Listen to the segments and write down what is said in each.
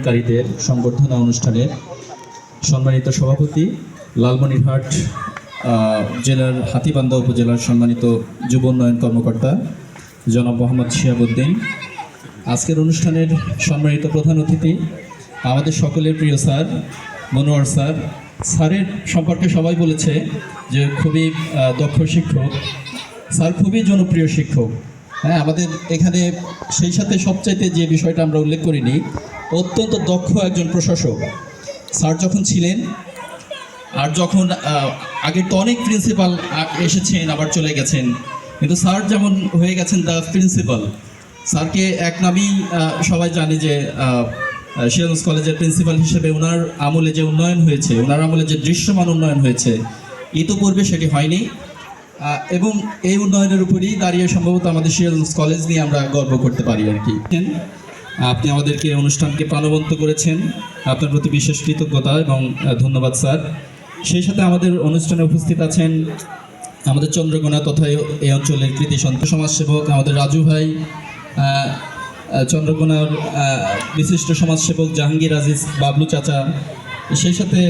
উন্নয়নকারীদের সংবর্ধনা অনুষ্ঠানে সম্মানিত সভাপতি, লালমনিরহাট জেলার হাতীবান্ধা উপজেলার সম্মানিত যুব উন্নয়ন কর্মকর্তা জনাব মোহাম্মদ শিহাবুদ্দিন, আজকের অনুষ্ঠানের সম্মানিত প্রধান অতিথি আমাদের সকলের প্রিয় স্যার মনোয়ার স্যার। স্যারের সম্পর্কে সবাই বলেছে যে খুবই দক্ষ শিক্ষক, স্যার খুবই জনপ্রিয় শিক্ষক। হ্যাঁ, আমাদের এখানে সেই সাথে সবচাইতে যে বিষয়টা আমরা উল্লেখ করিনি, অত্যন্ত দক্ষ একজন প্রশাসক স্যার যখন ছিলেন। আর যখন আগে তো অনেক প্রিন্সিপাল এসেছেন আবার চলে গেছেন, কিন্তু স্যার যেমন হয়ে গেছেন দ্য প্রিন্সিপাল। স্যারকে এক নামেই সবাই জানে যে সিরাজগঞ্জ কলেজের প্রিন্সিপাল হিসেবে ওনার আমলে যে উন্নয়ন হয়েছে, ওনার আমলে যে দৃশ্যমান উন্নয়ন হয়েছে, ইতিপূর্বে সেটি হয়নি। এবং এই উন্নয়নের উপরই দাঁড়িয়ে সম্ভবত আমাদের সিরাজগঞ্জ কলেজ নিয়ে আমরা গর্ব করতে পারি আর কি। আপনি আমাদেরকে অনুষ্ঠানকে প্রাণবন্ত করেছেন, আপনার প্রতি বিশেষ কৃতজ্ঞতা এবং ধন্যবাদ স্যার। সেই সাথে আমাদের অনুষ্ঠানে উপস্থিত আছেন আমাদের চন্দ্রকোনা তথা এই অঞ্চলের কৃতি সমাজসেবক আমাদের রাজু ভাই, চন্দ্রকোনার বিশিষ্ট সমাজসেবক জাহাঙ্গীর আজিজ বাবলু চাচা, সেই সাথে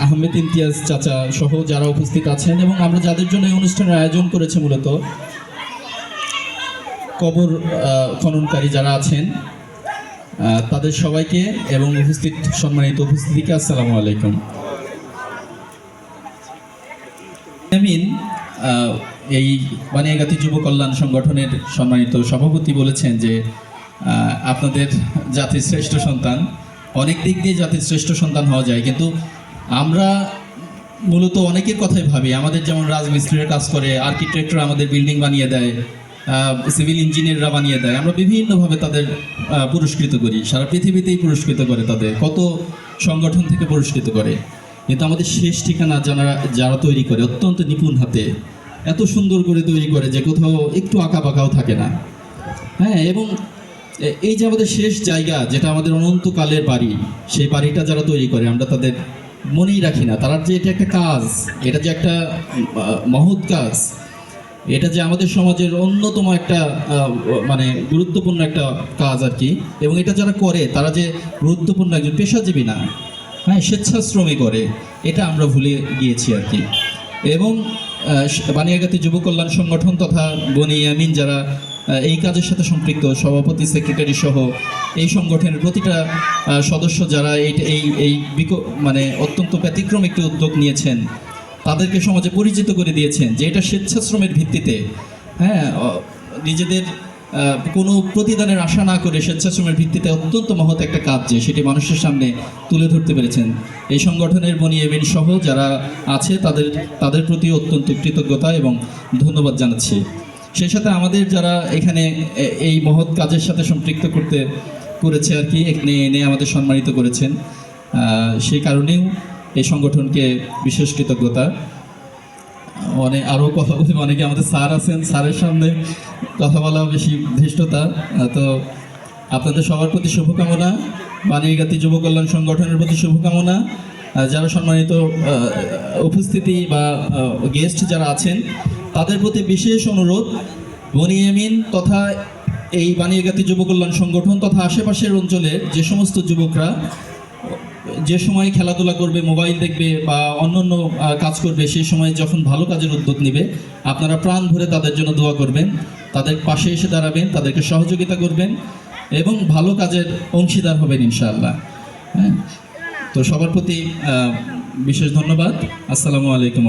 আহমেদ ইমতিয়াজ চাচা সহ যারা উপস্থিত আছেন, এবং আমরা যাদের জন্য এই অনুষ্ঠানের আয়োজন করেছি মূলত কবর খননকারী যারা আছেন তাদের সবাইকে এবং সম্মানিত উপস্থিতিকে আসসালামু আলাইকুম। এই বানিয়াগাতি যুব কল্যাণ সংগঠনের সম্মানিত সভাপতি বলেছেন যে আপনাদের জাতির শ্রেষ্ঠ সন্তান। অনেক দিক দিয়ে জাতির শ্রেষ্ঠ সন্তান হওয়া যায়, কিন্তু আমরা মূলত অনেকের কথাই ভাবি। আমাদের যেমন রাজমিস্ত্রির কাজ করে, আর্কিটেক্টরা আমাদের বিল্ডিং বানিয়ে দেয়, সিভিল ইঞ্জিনিয়াররা বানিয়ে দেয়, আমরা বিভিন্নভাবে তাদের পুরস্কৃত করি। সারা পৃথিবীতেই পুরস্কৃত করে, তাদের কত সংগঠন থেকে পুরস্কৃত করে। কিন্তু আমাদের শেষ ঠিকানা যারা তৈরি করে অত্যন্ত নিপুণ হাতে এত সুন্দর করে তৈরি করে যে কোথাও একটু আঁকা বাঁকাও থাকে না। হ্যাঁ, এবং এই যে আমাদের শেষ জায়গা, যেটা আমাদের অনন্তকালের বাড়ি, সেই বাড়িটা যারা তৈরি করে আমরা তাদের মনেই রাখি না। তারা যে এটা একটা কাজ, এটা যে একটা মহৎ কাজ, এটা যে আমাদের সমাজের অন্যতম একটা মানে গুরুত্বপূর্ণ একটা কাজ আর কি। এবং এটা যারা করে তারা যে গুরুত্বপূর্ণ একজন পেশাজীবী না, হ্যাঁ, স্বেচ্ছাশ্রমী করে, এটা আমরা ভুলে গিয়েছি আর কি। এবং বানিয়াগাতি যুব কল্যাণ সংগঠন তথা বনি ইয়ামিন যারা এই কাজের সাথে সম্পৃক্ত, সভাপতি সেক্রেটারি সহ এই সংগঠনের প্রতিটা সদস্য যারা এই মানে অত্যন্ত ব্যতিক্রম একটি উদ্যোগ নিয়েছেন, তাদেরকে সমাজে পরিচিত করে দিয়েছেন যে এটা স্বেচ্ছাশ্রমের ভিত্তিতে, হ্যাঁ, নিজেদের কোনো প্রতিদানের আশা না করে স্বেচ্ছাশ্রমের ভিত্তিতে অত্যন্ত মহৎ একটা কাজ যে সেটি মানুষের সামনে তুলে ধরতে পেরেছেন। এই সংগঠনের বনি ইয়ামিন সহ যারা আছে তাদের প্রতি অত্যন্ত কৃতজ্ঞতা এবং ধন্যবাদ জানাচ্ছি। সেই সাথে আমাদের যারা এখানে এই মহৎ কাজের সাথে সম্পৃক্ত করেছে আর কি, এখানে এনে আমাদের সম্মানিত করেছেন, সেই কারণেও এই সংগঠনকে বিশেষ কৃতজ্ঞতা। আরও কথা বলতে অনেকে আমাদের স্যার আছেন, স্যারের সামনে কথা বলা বেশি ধৃষ্টতা। তো আপনাদের সবার প্রতি শুভকামনা, বানিয়াগাতি যুব কল্যাণ সংগঠনের প্রতি শুভকামনা। যারা সম্মানিত উপস্থিতি বা গেস্ট যারা আছেন তাদের প্রতি বিশেষ অনুরোধ, বনি ইয়ামিন তথা এই বানিয়াগাতি যুব কল্যাণ সংগঠন তথা আশেপাশের অঞ্চলের যে সমস্ত যুবকরা যে সময় খেলাধুলা করবে, মোবাইল দেখবে বা অন্যান্য কাজ করবে, সেই সময় যখন ভালো কাজের উদ্যোগ নেবে, আপনারা প্রাণ ভরে তাদের জন্য দোয়া করবেন, তাদের পাশে এসে দাঁড়াবেন, তাদেরকে সহযোগিতা করবেন এবং ভালো কাজের অংশীদার হবেন ইনশাআল্লাহ। হ্যাঁ, তো সবার প্রতি বিশেষ ধন্যবাদ। আসসালামু আলাইকুম।